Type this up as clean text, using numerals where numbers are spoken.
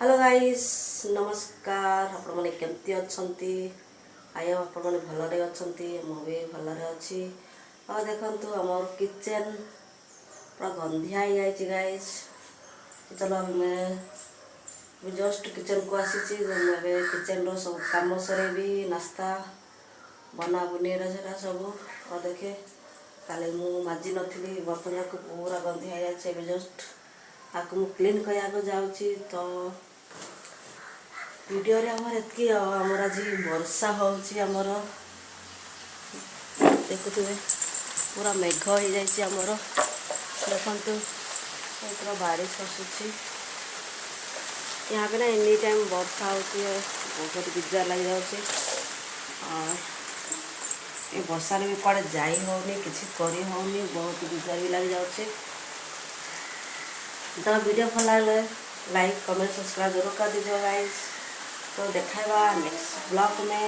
Hello guys नमस्कार आपण माने केमती अछंती आय आपण माने भलरे अछंती मो भी भलरे अछि आ देखंतु हमर किचन पूरा गंधिया ही जाय गाइस चलो मैं जस्ट किचन को आसी किचन रो सब काम सरे भी नाश्ता बना बुनी रा सब और देखे काले मु माजी नथली बर्तन को पूरा गंधिया जाय जस्ट आपको क्लीन करने को जाऊँगी तो वीडियो रे हमर एतकी हमर आज वर्षा होउची हमर देखुथिबे पूरा मेघ हो जाइए हमर देखंतु इतना बारिश आसुची यहाँ पे ना एनी टाइम वर्षा होती है बहुत बिजार लग जाऊँगी और ये वर्षा भी कड़े जाई होनी किसी करी होनी बहुत बिजार भी लग जाऊँगी। तो वीडियो भल लगे लाइक कमेंट सब्सक्राइब जरूर कर दीजिए गाइस। तो देखा नेक्स्ट ब्लॉग में।